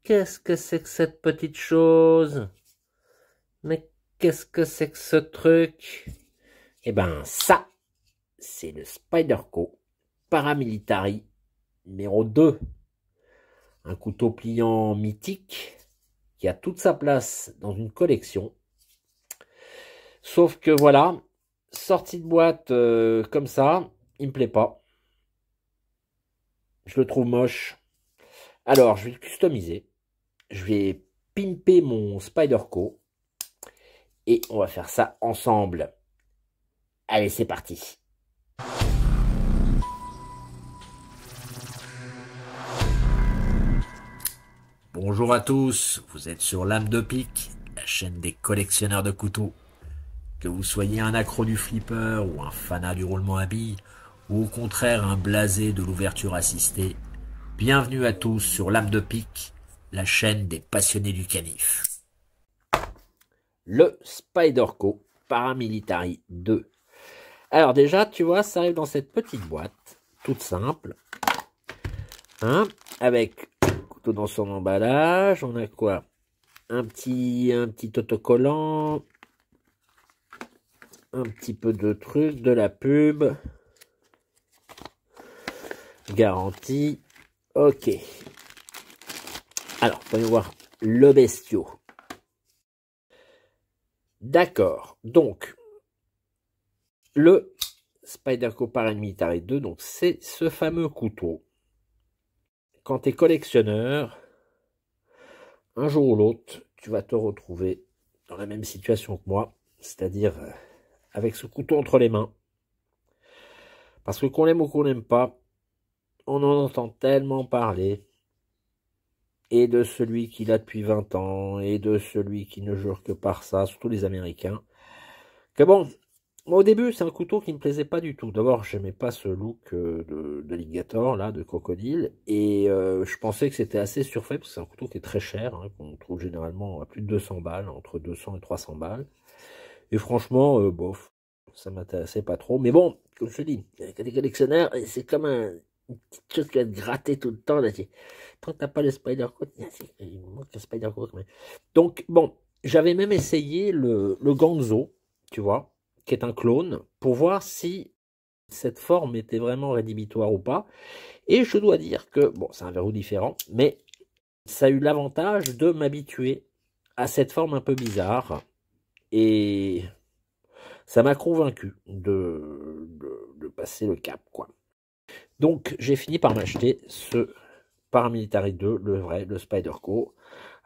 qu'est-ce que c'est que cette petite chose? Mais qu'est-ce que c'est que ce truc? Eh ben, ça, c'est le Spyderco Paramilitary numéro 2. Un couteau pliant mythique qui a toute sa place dans une collection. Sauf que voilà, sortie de boîte comme ça, il me plaît pas. Je le trouve moche. Alors, je vais le customiser. Je vais pimper mon Spyderco. Et on va faire ça ensemble. Allez, c'est parti. Bonjour à tous, vous êtes sur Lame de Pique, la chaîne des collectionneurs de couteaux. Que vous soyez un accro du flipper ou un fanat du roulement à billes, ou au contraire un blasé de l'ouverture assistée, bienvenue à tous sur Lame de Pique, la chaîne des passionnés du canif. Le Spyderco Paramilitary 2. Alors déjà, tu vois, ça arrive dans cette petite boîte, toute simple, hein, avec couteau dans son emballage. On a quoi? Un petit autocollant, un petit peu de trucs, de la pub, garantie. Ok. Alors, voyons voir le bestiau. D'accord. Donc, le Spyderco Paramilitary 2, donc c'est ce fameux couteau. Quand tu es collectionneur, un jour ou l'autre, tu vas te retrouver dans la même situation que moi, c'est-à-dire avec ce couteau entre les mains. Parce que qu'on l'aime ou qu'on n'aime pas, on en entend tellement parler, et de celui qui l'a depuis 20 ans, et de celui qui ne jure que par ça, surtout les Américains, que bon, moi au début c'est un couteau qui ne me plaisait pas du tout. D'abord j'aimais pas ce look d'alligator, là, de crocodile, et je pensais que c'était assez surfait, parce que c'est un couteau qui est très cher, hein, qu'on trouve généralement à plus de 200 balles, entre 200 et 300 balles, et franchement, bof, ça m'intéressait pas trop, mais bon, comme je te dis, avec les collectionneurs, c'est comme une petite chose qui va te gratter tout le temps, là, tant que t'as pas le Spyderco, il me manque le Spyderco quand même. Donc, bon, j'avais même essayé le Ganzo, tu vois, qui est un clone, pour voir si cette forme était vraiment rédhibitoire ou pas. Et je dois dire que, bon, c'est un verrou différent, mais ça a eu l'avantage de m'habituer à cette forme un peu bizarre. Et ça m'a convaincu de passer le cap, quoi. Donc, j'ai fini par m'acheter ce Paramilitary 2, le vrai, le Spyderco.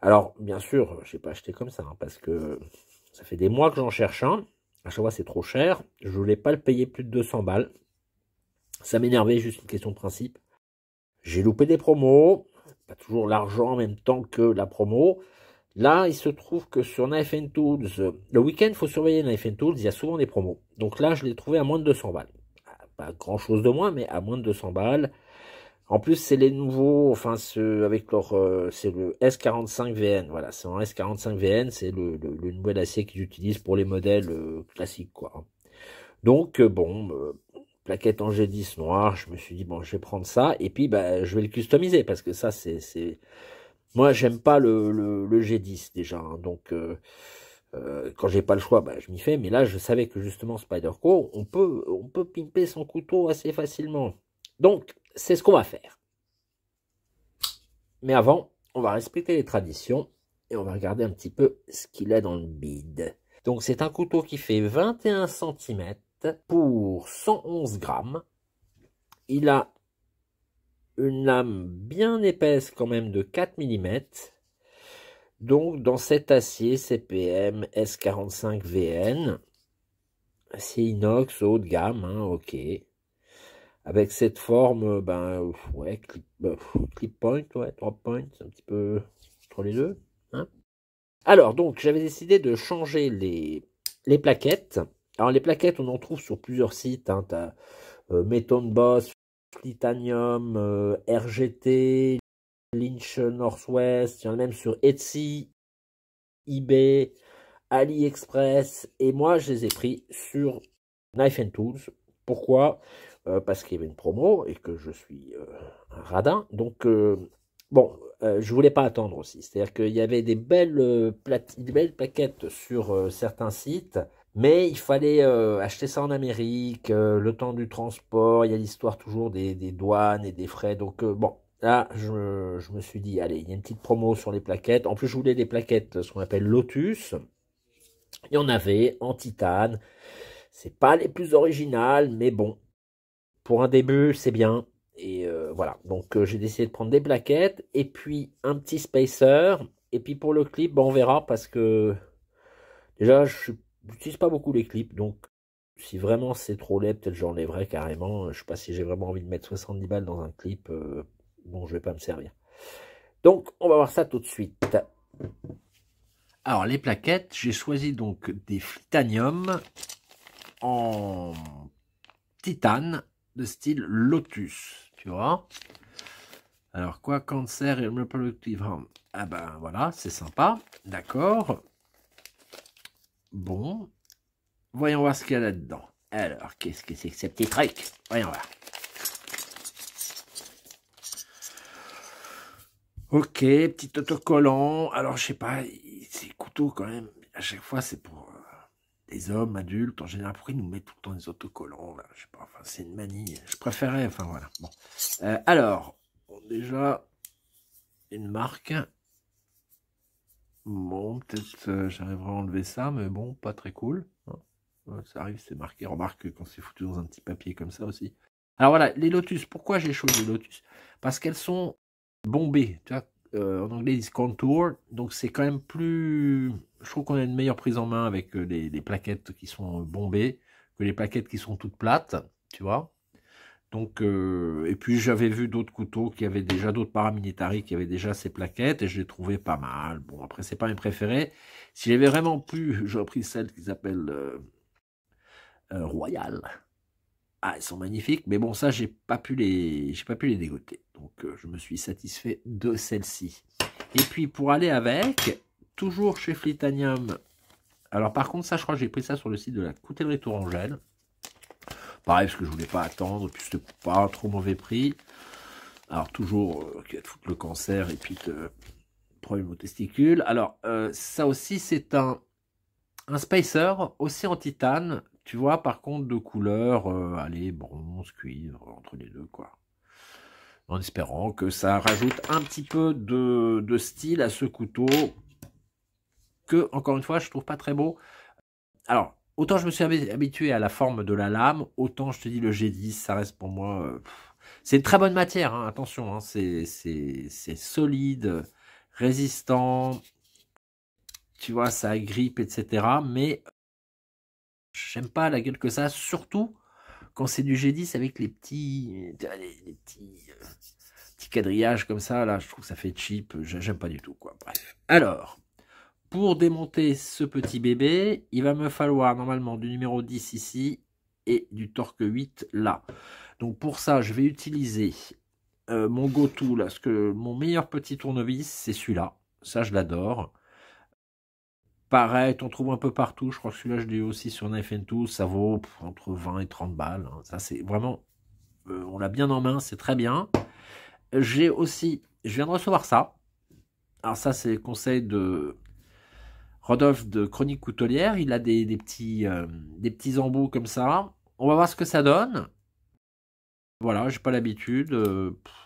Alors, bien sûr, je n'ai pas acheté comme ça, hein, parce que ça fait des mois que j'en cherche un. À chaque fois, c'est trop cher. Je ne voulais pas le payer plus de 200 balles. Ça m'énervait, juste une question de principe. J'ai loupé des promos. Pas toujours l'argent en même temps que la promo. Là, il se trouve que sur Knife and Tools, le week-end, il faut surveiller Knife and Tools, il y a souvent des promos. Donc là, je l'ai trouvé à moins de 200 balles. Pas grand chose de moins, mais à moins de 200 balles. En plus, c'est les nouveaux, enfin, avec leur, c'est le S45VN. Voilà, c'est un S45VN, c'est le nouvel acier qu'ils utilisent pour les modèles classiques, quoi. Donc, bon, plaquette en G10 noir, je me suis dit, bon, je vais prendre ça, et puis, bah, je vais le customiser, parce que ça, moi, j'aime pas le G10, déjà, hein, donc, quand j'ai pas le choix, bah, je m'y fais, mais là, je savais que, justement, Spyderco, on peut pimper son couteau assez facilement. Donc, c'est ce qu'on va faire. Mais avant, on va respecter les traditions et on va regarder un petit peu ce qu'il a dans le bide. Donc c'est un couteau qui fait 21 cm pour 111 grammes. Il a une lame bien épaisse quand même de 4 mm. Donc dans cet acier CPM S45VN, acier inox haut de gamme, hein, ok. Avec cette forme, ben, ouais, clip point, ouais, drop point, c'est un petit peu entre les deux. Hein. Alors, donc, j'avais décidé de changer les plaquettes. Alors, les plaquettes, on en trouve sur plusieurs sites. Hein. Tu as Meton Boss, Titanium, RGT, Lynch Northwest, il y en a même sur Etsy, eBay, AliExpress. Et moi, je les ai pris sur Knife and Tools. Pourquoi parce qu'il y avait une promo et que je suis un radin. Donc, Bon, je voulais pas attendre aussi. C'est-à-dire qu'il y avait des belles plaquettes sur certains sites, mais il fallait acheter ça en Amérique, le temps du transport, il y a l'histoire toujours des douanes et des frais. Donc bon, là, je me suis dit, allez, il y a une petite promo sur les plaquettes. En plus, je voulais des plaquettes, ce qu'on appelle Lotus. Il y en avait en titane. C'est pas les plus originales, mais bon, pour un début, c'est bien. Et voilà, donc j'ai décidé de prendre des plaquettes et puis un petit spacer. Et puis pour le clip, bon, on verra parce que déjà, je n'utilise pas beaucoup les clips. Donc si vraiment c'est trop laid, peut-être j'enlèverai carrément. Je sais pas si j'ai vraiment envie de mettre 70 balles dans un clip. Bon, je vais pas me servir. Donc on va voir ça tout de suite. Alors les plaquettes, j'ai choisi donc des Flitanium en titane de style Lotus, tu vois. Alors quoi, cancer et reproductive harm. Ah ben voilà, c'est sympa, d'accord. Bon, voyons voir ce qu'il y a là-dedans. Alors, qu'est-ce que c'est que ces petits trucs? Voyons voir. Ok, petit autocollant. Alors, je sais pas, ces couteaux quand même, à chaque fois, c'est pour des hommes adultes. En général, pourquoi ils nous mettent tout le temps des autocollants là? Je sais pas, enfin, c'est une manie. Je préférais, enfin voilà. Bon. Alors, bon, déjà, une marque. Bon, peut-être j'arriverai à enlever ça, mais bon, pas très cool. Hein. Ouais, ça arrive, c'est marqué. Remarque quand c'est foutu dans un petit papier comme ça aussi. Alors voilà, les Lotus. Pourquoi j'ai choisi les Lotus? Parce qu'elles sont bombées. Tu vois, en anglais, ils disent contour. Donc c'est quand même plus. Je trouve qu'on a une meilleure prise en main avec les plaquettes qui sont bombées que les plaquettes qui sont toutes plates. Tu vois. Donc, et puis j'avais vu d'autres couteaux qui avaient déjà, d'autres paramilitaires qui avaient déjà ces plaquettes et je les trouvais pas mal. Bon, après, c'est pas mes préférés. Si j'avais vraiment pu, j'aurais pris celles qu'ils appellent Royal. Ah, elles sont magnifiques, mais bon, ça, j'ai pas pu les dégoter. Donc, je me suis satisfait de celle-ci. Et puis, pour aller avec, toujours chez Flitanium. Alors, par contre, ça, je crois que j'ai pris ça sur le site de la coutellerie Tourangelle. Pareil, parce que je voulais pas attendre, et puis c'était pas trop mauvais prix. Alors toujours qui va te foutre le cancer et puis problème aux testicules. Alors ça aussi c'est un spacer aussi en titane. Tu vois par contre de couleur, allez bronze, cuivre, entre les deux quoi. En espérant que ça rajoute un petit peu de style à ce couteau que encore une fois je trouve pas très beau. Alors autant je me suis habitué à la forme de la lame, autant je te dis le G10 ça reste pour moi... c'est une très bonne matière, hein, attention, hein, c'est solide, résistant, tu vois, ça grippe, etc. Mais j'aime pas la gueule que ça, surtout quand c'est du G10 avec les petits, petits quadrillages comme ça, là, je trouve que ça fait cheap, j'aime pas du tout, quoi. Bref. Alors, pour démonter ce petit bébé, il va me falloir normalement du numéro 10 ici et du torque 8 là. Donc pour ça, je vais utiliser mon go-to, là, parce que mon meilleur petit tournevis, c'est celui-là. Ça, je l'adore. Pareil, on trouve un peu partout. Je crois que celui-là, je l'ai aussi sur Knife and Tools. Ça vaut entre 20 et 30 balles. Hein. Ça, c'est vraiment... on l'a bien en main, c'est très bien. J'ai aussi... Je viens de recevoir ça. Alors ça, c'est le conseil de Rodolphe de Chronique Coutelière. Il a des petits embouts comme ça. On va voir ce que ça donne. Voilà, j'ai pas l'habitude.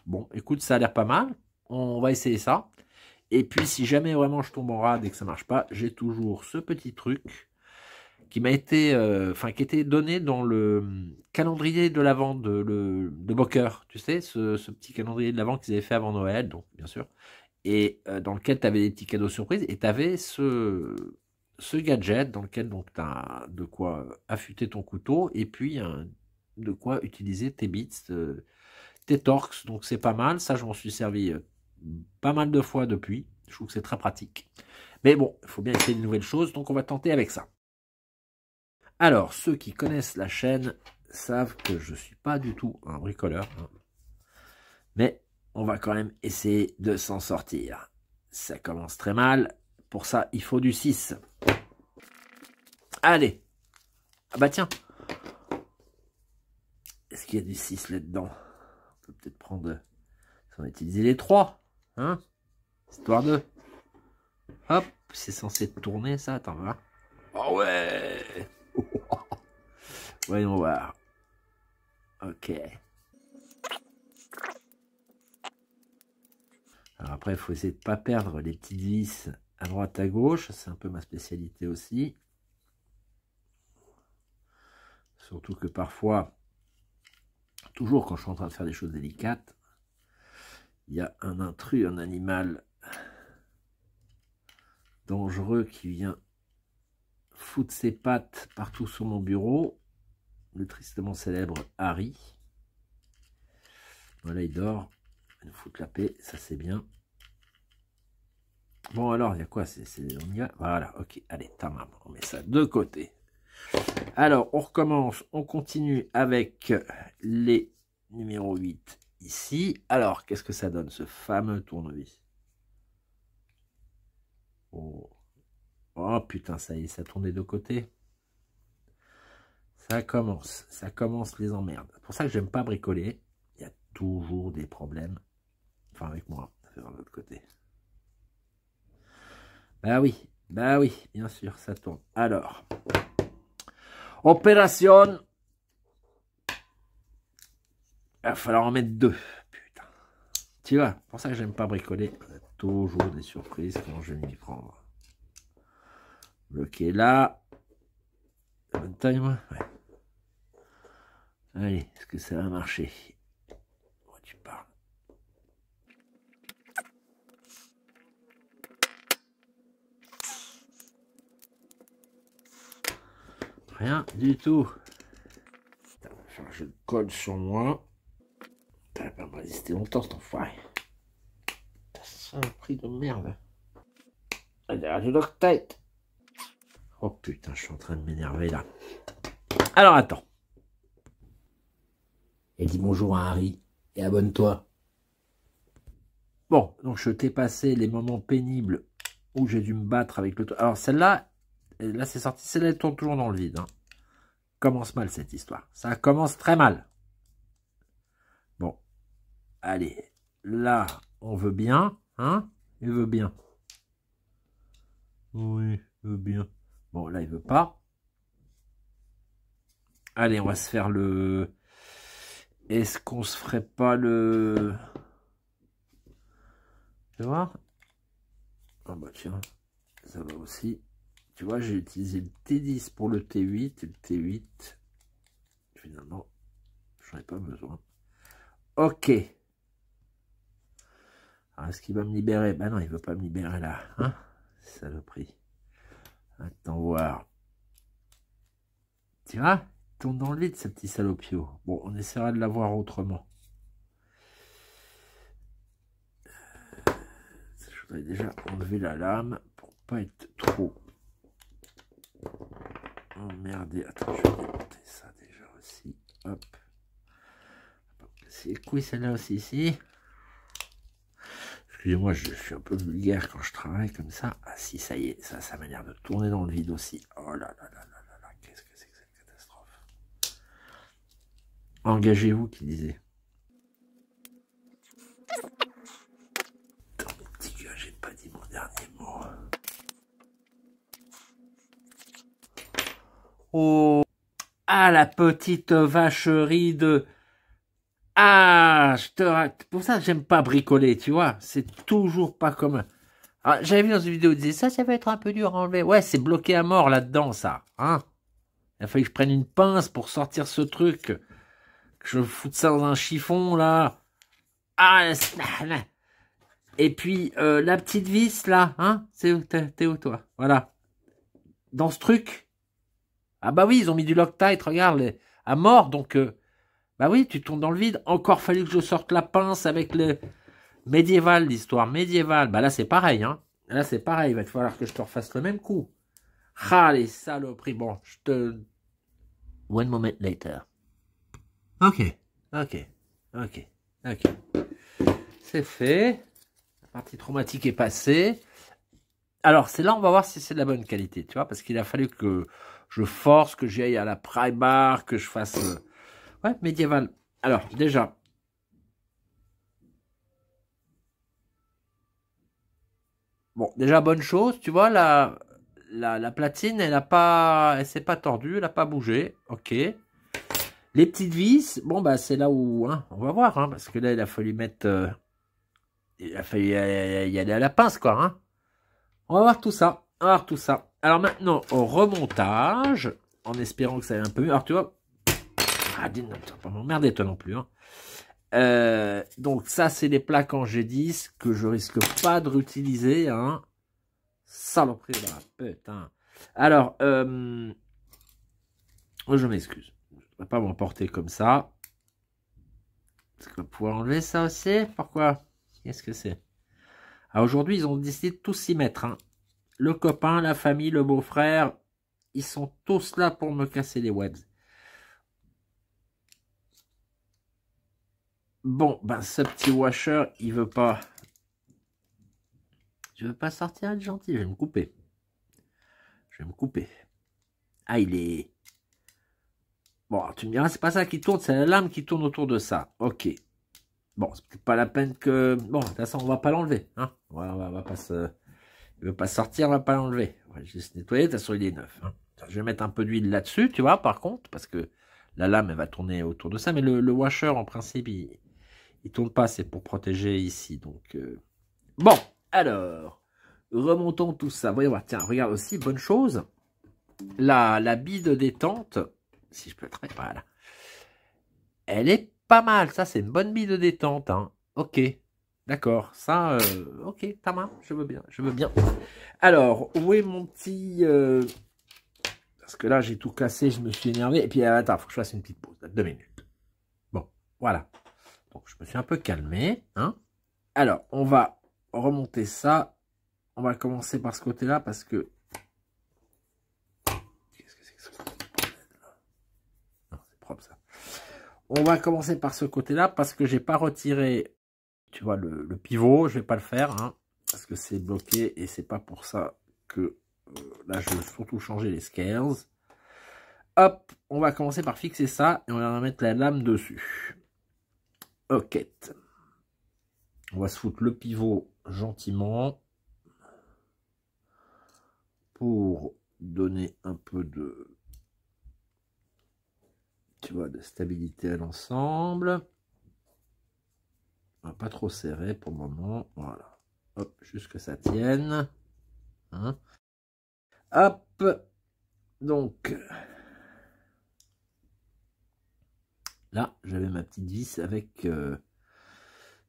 Bon, écoute, ça a l'air pas mal. On va essayer ça. Et puis, si jamais vraiment je tombe en rade et que ça marche pas, j'ai toujours ce petit truc qui m'a été, qui était donné dans le calendrier de l'Avent de Bocker. Tu sais, ce petit calendrier de l'Avent qu'ils avaient fait avant Noël, donc bien sûr. Et dans lequel tu avais des petits cadeaux surprises. Et tu avais ce gadget dans lequel tu as de quoi affûter ton couteau et puis de quoi utiliser tes bits, tes torques. Donc c'est pas mal. Ça, je m'en suis servi pas mal de fois depuis. Je trouve que c'est très pratique. Mais bon, il faut bien essayer de nouvelles choses. Donc on va tenter avec ça. Alors, ceux qui connaissent la chaîne savent que je ne suis pas du tout un bricoleur. Hein. Mais on va quand même essayer de s'en sortir. Ça commence très mal. Pour ça, il faut du 6. Allez. Ah bah tiens. Est-ce qu'il y a du 6 là-dedans? On peut peut-être prendre... On va utiliser les 3. Hein? Histoire de... Hop, c'est censé tourner ça, attends, va. Oh ouais. Voyons voir. Ok. Alors après, il faut essayer de ne pas perdre les petites vis à droite à gauche. C'est un peu ma spécialité aussi. Surtout que parfois, toujours quand je suis en train de faire des choses délicates, il y a un intrus, un animal dangereux qui vient foutre ses pattes partout sur mon bureau. Le tristement célèbre Harry. Voilà, il dort. Il nous fout la paix, ça c'est bien. Bon alors, il y a quoi? On y va. Voilà, ok. Allez, tamam, on met ça de côté. Alors, on recommence, on continue avec les numéros 8 ici. Alors, qu'est-ce que ça donne, ce fameux tournevis? Oh. Oh putain, ça y est, ça tourne des deux côtés. Ça commence les emmerdes. C'est pour ça que j'aime pas bricoler. Il y a toujours des problèmes. Enfin, avec moi, c'est de l'autre côté. Bah oui, bien sûr, ça tourne. Alors, opération. Il va falloir en mettre deux. Putain. Tu vois, pour ça que j'aime pas bricoler. On a toujours des surprises quand je vais m'y prendre. Bloqué là. Bonne taille, moi. Ouais. Allez, est-ce que ça va marcher? Oh, tu parles. Rien du tout. Enfin, je le colle sur moi. Ça va pas me résister longtemps, cet enfoiré. C'est un prix de merde. Derrière du Loctite. Oh putain, je suis en train de m'énerver là. Alors attends. Et dis bonjour à Harry et abonne-toi. Bon, donc je t'ai passé les moments pénibles où j'ai dû me battre avec le... Alors celle-là, là c'est sorti, celle-là elle tourne toujours dans le vide. Hein. Commence mal cette histoire. Ça commence très mal. Bon, allez, là on veut bien, hein? Il veut bien. Oui, il veut bien. Bon, là il veut pas. Allez, on va se faire le... Est-ce qu'on se ferait pas le... Tu vois? Ah bah tiens, ça va aussi. Tu vois, j'ai utilisé le T10 pour le T8 et le T8. Finalement, j'en ai pas besoin. Ok. Alors, est-ce qu'il va me libérer? Bah non, il veut pas me libérer là. Hein? Saloperie. Attends voir. Tu vois? Il tourne dans le vide, ce petit salopio. Bon, on essaiera de l'avoir autrement. Je voudrais déjà enlever la lame pour pas être trop emmerdé. Attends, je vais démonter ça déjà aussi. Hop. C'est couilles celle-là aussi ici. Excusez-moi, je suis un peu vulgaire quand je travaille comme ça. Ah si, ça y est, ça m'a l'air de tourner dans le vide aussi. Oh là là là là là là, qu'est-ce que c'est que cette catastrophe. Engagez-vous, qui disait. Attends, mes petits gars, j'ai pas dit mon dernier mot. Oh, ah la petite vacherie de... Ah, pour ça j'aime pas bricoler, tu vois. C'est toujours pas comme... Ah, j'avais vu dans une vidéo, il disait ça va être un peu dur à enlever. Ouais, c'est bloqué à mort là-dedans, ça. Hein, il a fallu que je prenne une pince pour sortir ce truc. Que je foute ça dans un chiffon, là. Ah, et puis, la petite vis, là, hein, t'es où, toi? Voilà. Dans ce truc. Ah bah oui, ils ont mis du Loctite, regarde, à mort, donc... bah oui, tu tombes dans le vide. Encore fallu que je sorte la pince avec le médiéval, l'histoire médiévale. Bah là, c'est pareil, hein. Là, c'est pareil. Il va falloir que je te refasse le même coup. Ah, les saloperies. Bon, je te... One moment later. Ok. C'est fait. La partie traumatique est passée. Alors, c'est là, on va voir si c'est de la bonne qualité, tu vois, parce qu'il a fallu que je force, que j'aille à la Primark, que je fasse... Ouais, médiéval. Alors, déjà. Bon, déjà, bonne chose, tu vois, la platine, elle s'est pas tordue, elle n'a pas bougé. Ok. Les petites vis, bon, bah, c'est là où, hein, on va voir, hein, parce que là, il a fallu mettre, il a fallu y aller à la pince, quoi, hein. On va voir tout ça, on va voir tout ça. Alors maintenant, au remontage, en espérant que ça aille un peu mieux. Alors, tu vois, ah, dis, non, tu vas pas m'emmerder, toi non plus, hein. Donc, ça, c'est les plaques en G10 que je risque pas de réutiliser, hein. Saloperie de la putain. Alors, je m'excuse. Je ne vais pas m'emporter comme ça. Est-ce qu'on va pouvoir enlever ça aussi? Pourquoi? Qu'est-ce que c'est? Alors aujourd'hui, ils ont décidé de tous s'y mettre, hein. Le copain, la famille, le beau-frère, ils sont tous là pour me casser les webs. Bon, ben ce petit washer, il veut pas. Je veux pas sortir être gentil, je vais me couper. Je vais me couper. Ah, il est... Bon, tu me diras, c'est pas ça qui tourne, c'est la lame qui tourne autour de ça. Ok. Bon, c'est peut-être pas la peine que... Bon, de toute façon, on va pas l'enlever, hein. On va pas se... Il veut pas sortir, on va pas l'enlever. On va juste nettoyer, de toute façon, il est neuf, hein. Je vais mettre un peu d'huile là-dessus, tu vois, par contre, parce que la lame, elle va tourner autour de ça. Mais le washer, en principe, il tourne pas, c'est pour protéger ici. Donc, bon, alors, remontons tout ça. Voyons voir, tiens, regarde aussi, bonne chose. La bille de détente, si je peux le mettre, voilà. Elle est pas mal, ça, c'est une bonne bille de détente, hein. Ok, d'accord, ça, ok, ta main, je veux bien, je veux bien. Alors, où est mon petit... Parce que là, j'ai tout cassé, je me suis énervé. Et puis, attends, il faut que je fasse une petite pause, 2 minutes. Bon, voilà. Donc, je me suis un peu calmé, hein. Alors, on va remonter ça. On va commencer par ce côté-là parce que... Qu'est-ce que c'est que ce bordel-là? Non, c'est propre, ça. On va commencer par ce côté-là parce que j'ai pas retiré, tu vois, le pivot. Je vais pas le faire, hein, parce que c'est bloqué et c'est pas pour ça que... là, je veux surtout changer les scales. Hop, on va commencer par fixer ça et on va mettre la lame dessus. Ok. On va se foutre le pivot gentiment pour donner un peu de, tu vois, de stabilité à l'ensemble. On va pas trop serrer pour le moment. Voilà. Hop, juste que ça tienne. Hein. Hop. Donc, là, j'avais ma petite vis avec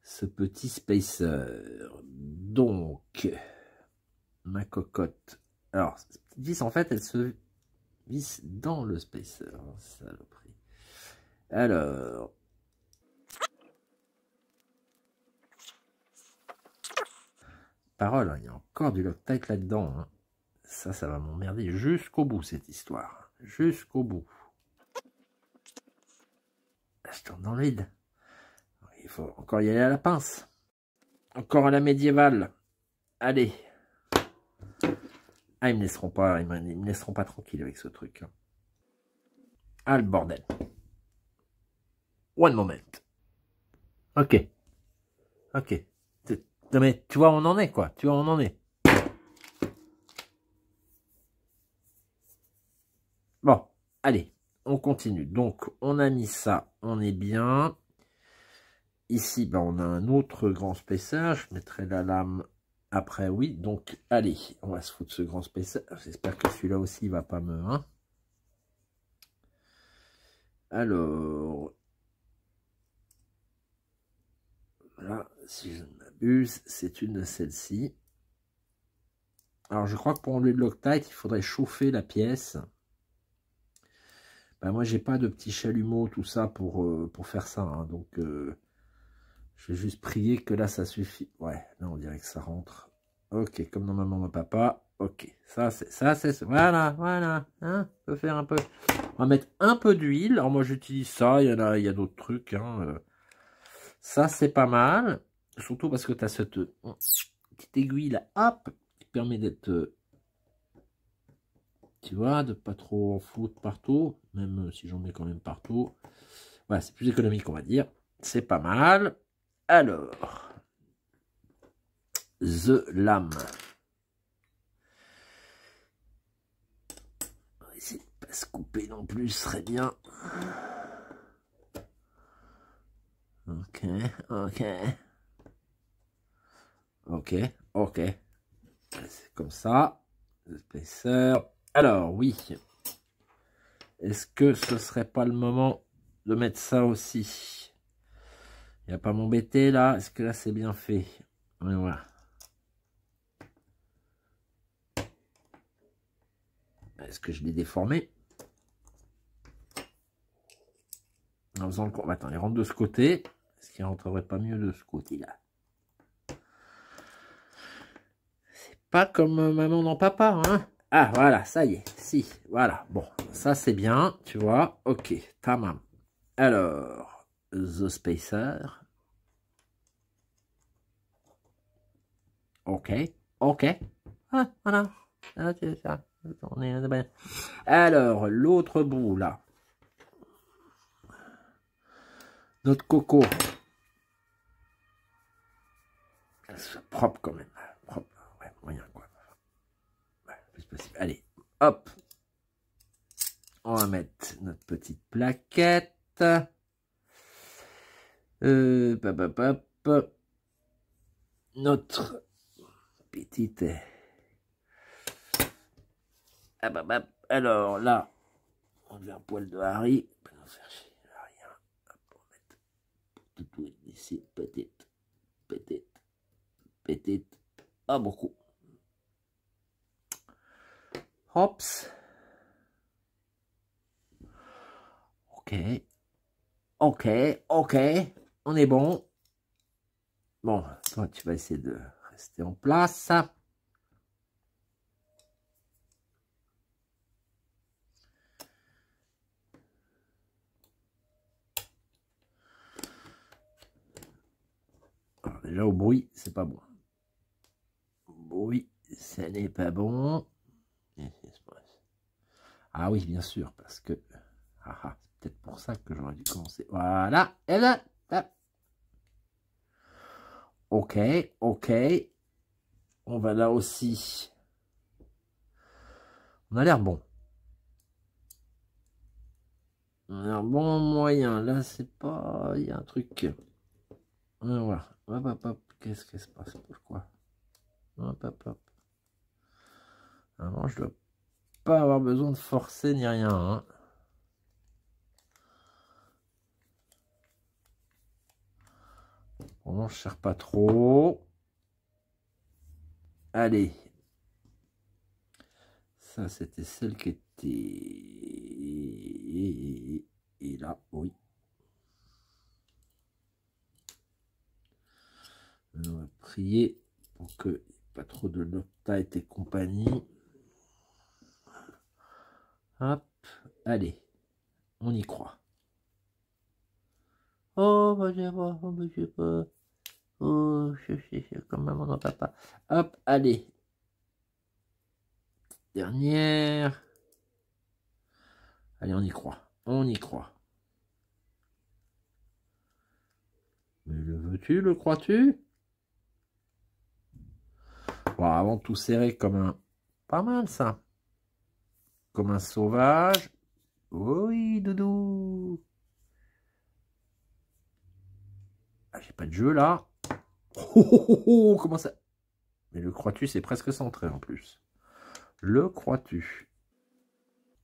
ce petit spacer. Donc, ma cocotte. Alors, cette petite vis, en fait, elle se visse dans le spacer. Saloperie. Alors. Parole, hein, il y a encore du Loctite là-dedans. Hein. Ça va m'emmerder jusqu'au bout, cette histoire. Jusqu'au bout. Là, je tourne dans le vide. Il faut encore y aller à la pince. Encore à la médiévale. Allez. Ah, ils me laisseront pas, ils me laisseront pas tranquille avec ce truc. Hein. Ah, le bordel. One moment. Ok. Ok. Non mais, tu vois, on en est, quoi. Tu vois, on en est. Bon, allez. On continue. Donc, on a mis ça. On est bien. Ici, ben, on a un autre grand spacer. Je mettrai la lame après, oui. Donc, allez, on va se foutre ce grand spacer. J'espère que celui-là aussi, il va pas me... Hein. Alors... Là, si je ne m'abuse, c'est une de celles-ci. Alors, je crois que pour enlever le Loctite, il faudrait chauffer la pièce. Ben, moi, j'ai pas de petits chalumeaux, tout ça, pour faire ça. Hein. Donc, je vais juste prier que là, ça suffit. Ouais, là, on dirait que ça rentre. Ok, comme dans maman, mon papa. Ok, ça, c'est... Voilà, voilà. Hein, on peut faire un peu... On va mettre un peu d'huile. Alors, moi, j'utilise ça. Il y a d'autres trucs. Hein. Ça, c'est pas mal. Surtout parce que tu as cette petite aiguille là, hop, qui permet d'être... tu vois, de pas trop en foutre partout. Même si j'en mets quand même partout. Voilà, c'est plus économique, on va dire. C'est pas mal. Alors, The Lame. couper non plus serait bien. Ok, ok. Ok, ok. C'est comme ça. L'épaisseur. Alors, oui. Est-ce que ce serait pas le moment de mettre ça aussi? Il n'y a pas m'embêter là. Est-ce que là c'est bien fait? Et voilà. Est-ce que je l'ai déformé? En faisant le... Attends, il rentre de ce côté. Est-ce qu'il rentrerait pas mieux de ce côté-là? C'est pas comme maman dans papa, hein? Ah, voilà, ça y est. Si, voilà. Bon, ça c'est bien, tu vois. Ok, tamam. Alors, The Spacer. Ok, ok. Ah, voilà. Ah, c'est ça. Alors, l'autre bout, là. Notre coco. C'est propre quand même. Propre. Ouais, moyen quoi. Ouais, plus possible. Allez, hop. On va mettre notre petite plaquette. Notre petite. Alors là, on fait un poil de Harry. On va faire chier rien. Hop, on va mettre tout ici. Petite. Petite. Petite. Ah, beaucoup. Hops. Ok. Ok. Ok. On est bon. Bon, toi, tu vas essayer de rester en place. Alors, déjà, au bruit, c'est pas bon. Au bruit, ça n'est pas bon. Ah oui, bien sûr, parce que... Ah, ah, c'est peut-être pour ça que j'aurais dû commencer. Voilà. Et là, là. Ok, ok. On va là aussi. On a l'air bon. On a l'air bon moyen. Là, c'est pas... Il y a un truc. Voilà. Hop, hop, hop. Qu'est-ce qui se passe? Pourquoi? Hop, hop, hop. Alors, je dois pas avoir besoin de forcer ni rien. Hein. On n'en cherche pas trop. Allez. Ça, c'était celle qui était... Et là, oui. On va prier pour que pas trop de Loctite et compagnie. Hop, allez, on y croit. Oh, bah, je sais pas, oh, bah, je sais pas. Oh, je sais, comme maman dans papa. Hop, allez. Dernière. Allez, on y croit. On y croit. Mais le veux-tu, le crois-tu? Bon, avant de tout serrer comme un... Pas mal, ça. Comme un sauvage. Oui, doudou. Ah, j'ai pas de jeu, là. Oh, comment ça... Mais le crois-tu, c'est presque centré, en plus. Le crois-tu?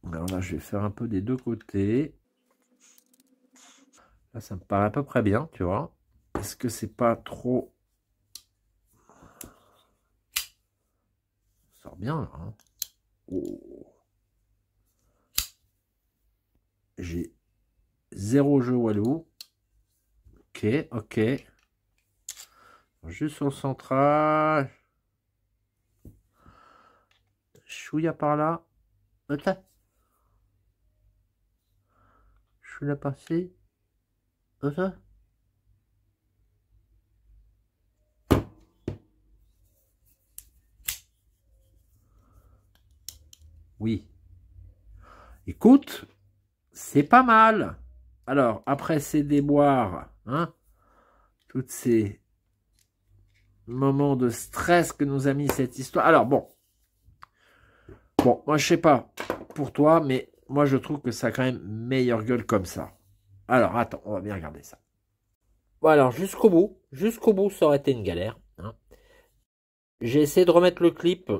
Alors là, je vais faire un peu des deux côtés. Là, ça me paraît à peu près bien, tu vois. Est-ce que c'est pas trop... Ça sort bien, là. Hein. Oh. J'ai 0 jeu Walou. Ok, ok. Juste sur le centrage. Chouïa par là. Ok. Chouïa par-ci. Ok. Oui. Écoute, c'est pas mal. Alors, après ces déboires, hein, toutes ces moments de stress que nous a mis cette histoire. Alors, bon. Bon, moi, je sais pas pour toi, mais moi je trouve que ça a quand même meilleure gueule comme ça. Alors attends, on va bien regarder ça. Bon alors jusqu'au bout ça aurait été une galère, hein. J'ai essayé de remettre le clip.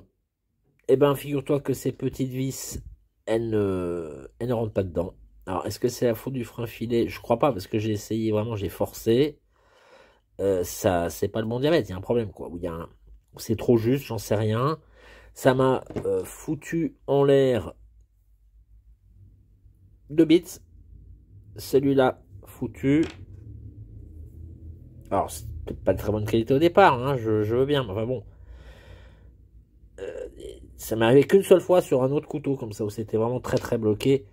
Eh ben, figure-toi que ces petites vis, elles ne rentrent pas dedans. Alors, est-ce que c'est la faute du frein filet? Je crois pas, parce que j'ai essayé vraiment, j'ai forcé. Ça, c'est pas le bon diamètre, il y a un problème, quoi. Ou il y a un... C'est trop juste, j'en sais rien. Ça m'a foutu en l'air 2 bits. Celui-là, foutu. Alors, c'est peut-être pas de très bonne qualité au départ, hein, je veux bien, mais enfin bon. Ça m'est arrivé qu'une seule fois sur un autre couteau, comme ça, où c'était vraiment très très bloqué.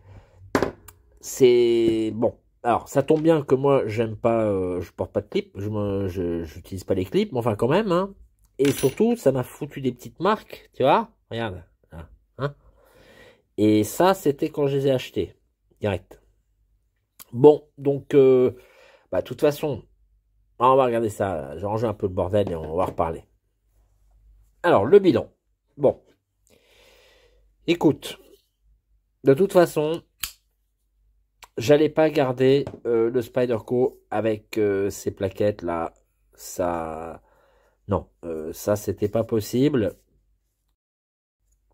C'est bon. Alors, ça tombe bien que moi, j'aime pas, je porte pas de clip, j'utilise pas les clips, mais enfin quand même, hein. Et surtout, ça m'a foutu des petites marques, tu vois. Regarde, là, hein. Et ça, c'était quand je les ai achetés, direct. Bon, donc, bah, de toute façon, on va regarder ça. J'ai rangé un peu le bordel et on va reparler. Alors, le bilan. Bon, écoute, de toute façon, j'allais pas garder le Spyderco avec ces plaquettes là. Ça, non, ça c'était pas possible.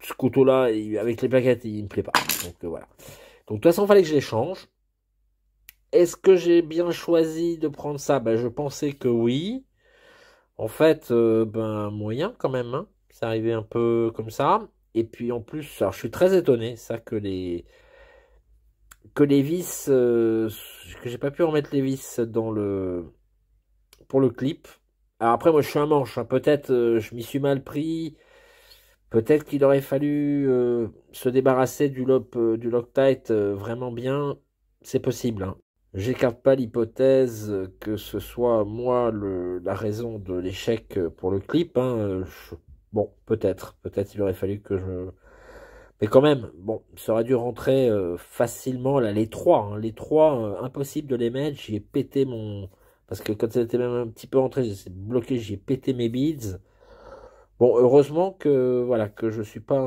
Ce couteau là, avec les plaquettes, il me plaît pas. Donc voilà. Donc de toute façon, il fallait que je les change. Est-ce que j'ai bien choisi de prendre ça? Ben, je pensais que oui. En fait, ben moyen quand même, hein. C'est arrivé un peu comme ça. Et puis en plus, alors je suis très étonné, ça que les vis, que j'ai pas pu remettre les vis dans le pour le clip. Alors après, moi, je suis un manche, hein. Peut-être je m'y suis mal pris. Peut-être qu'il aurait fallu se débarrasser du Loctite vraiment bien. C'est possible, hein. J'écarte pas l'hypothèse que ce soit moi la raison de l'échec pour le clip, hein. Bon, peut-être. Peut-être il aurait fallu que je... Mais quand même, bon, ça aurait dû rentrer facilement, là, les trois, hein. Les trois, impossible de les mettre. J'ai pété mon... Parce que quand c'était même un petit peu rentré, j'ai bloqué, j'ai pété mes beads. Bon, heureusement que, voilà, que je suis pas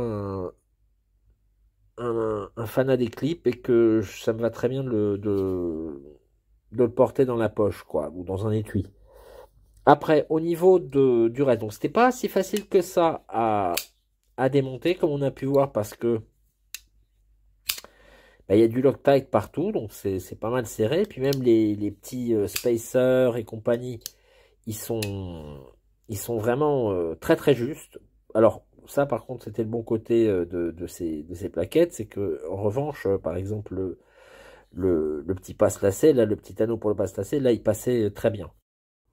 un fanat des clips et que ça me va très bien de le porter dans la poche, quoi, ou dans un étui. Après, au niveau du reste, donc c'était pas si facile que ça à démonter, comme on a pu voir, parce que bah, il y a du Loctite partout, donc c'est pas mal serré. Puis même les petits spacers et compagnie, ils sont, ils sont vraiment très très justes. Alors, ça par contre, c'était le bon côté de ces plaquettes, c'est que en revanche, par exemple, le petit passe-lacet, là, le petit anneau pour le passe-lacet, là, il passait très bien.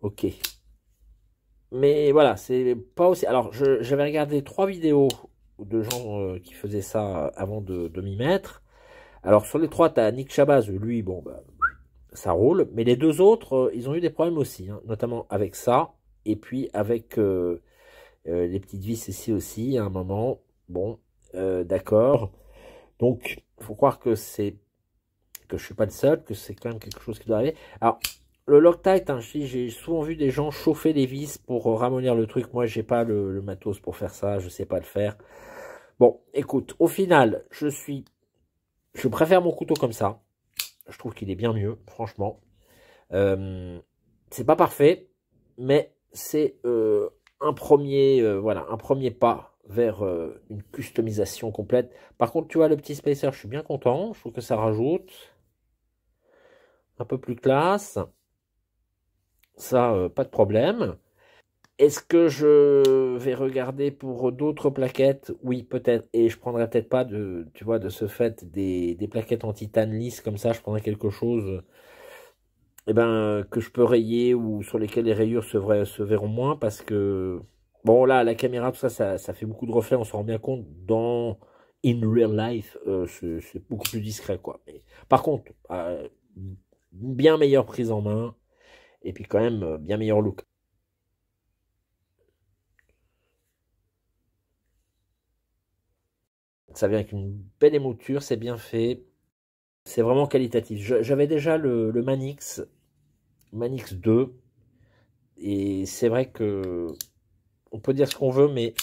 Ok. Mais voilà, c'est pas aussi. Alors, j'avais regardé 3 vidéos de gens qui faisaient ça avant de m'y mettre. Alors, sur les 3, t'as Nick Shabazz, lui, bon, bah, ça roule. Mais les 2 autres, ils ont eu des problèmes aussi, hein, notamment avec ça. Et puis avec les petites vis ici aussi, à un moment. Bon, d'accord. Donc, faut croire que je suis pas le seul, que c'est quand même quelque chose qui doit arriver. Alors, le Loctite, hein, j'ai souvent vu des gens chauffer les vis pour ramollir le truc. Moi, j'ai pas le matos pour faire ça, je sais pas le faire. Bon, écoute, au final, je préfère mon couteau comme ça. Je trouve qu'il est bien mieux, franchement. C'est pas parfait, mais c'est voilà, un premier pas vers une customisation complète. Par contre, tu vois, le petit spacer, je suis bien content. Je trouve que ça rajoute un peu plus classe. Ça, pas de problème. Est-ce que je vais regarder pour d'autres plaquettes? Oui, peut-être. Et je prendrai peut-être pas tu vois, de ce fait des plaquettes en titane lisse comme ça. Je prendrai quelque chose, eh ben, que je peux rayer ou sur lesquelles les rayures se verront moins parce que, bon, là, la caméra, tout ça, ça fait beaucoup de reflets. On se rend bien compte in real life, c'est beaucoup plus discret, quoi. Mais, par contre, bien meilleure prise en main et puis quand même, bien meilleur look. Ça vient avec une belle émouture, c'est bien fait. C'est vraiment qualitatif. J'avais déjà le Manix 2. Et c'est vrai que on peut dire ce qu'on veut, mais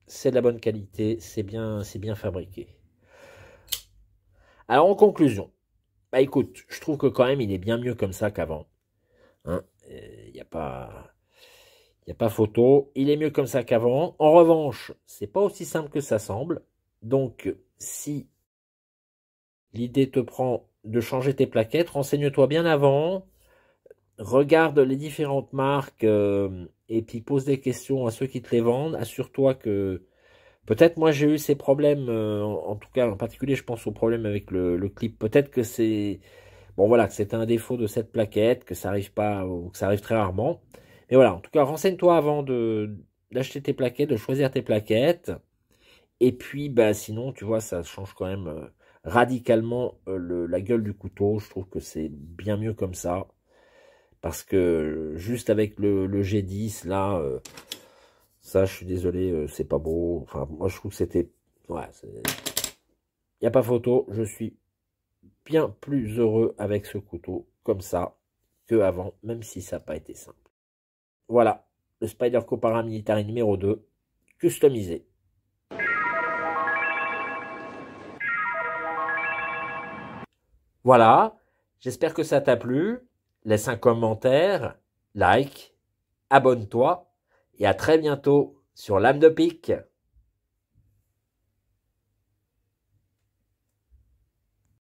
c'est de la bonne qualité. C'est bien fabriqué. Alors en conclusion, bah écoute, je trouve que quand même il est bien mieux comme ça qu'avant. Hein, il n'y a pas, y a pas photo. Il est mieux comme ça qu'avant. En revanche, c'est pas aussi simple que ça semble. Donc, si l'idée te prend de changer tes plaquettes, renseigne-toi bien avant. Regarde les différentes marques et puis pose des questions à ceux qui te les vendent. Assure-toi que peut-être moi j'ai eu ces problèmes, en tout cas en particulier je pense au problème avec le clip. Peut-être que c'est bon voilà que c'est un défaut de cette plaquette, que ça arrive pas ou que ça arrive très rarement. Mais voilà, en tout cas renseigne-toi avant de d'acheter tes plaquettes, de choisir tes plaquettes. Et puis bah sinon tu vois ça change quand même radicalement la gueule du couteau. Je trouve que c'est bien mieux comme ça. Parce que juste avec le G10, là, ça, je suis désolé, c'est pas beau. Enfin, moi, je trouve que c'était... Ouais, il n'y a pas photo. Je suis bien plus heureux avec ce couteau, comme ça, que avant, même si ça n'a pas été simple. Voilà, le Spyderco Paramilitary numéro 2, customisé. Voilà, j'espère que ça t'a plu. Laisse un commentaire, like, abonne-toi, et à très bientôt sur Lame de Pique.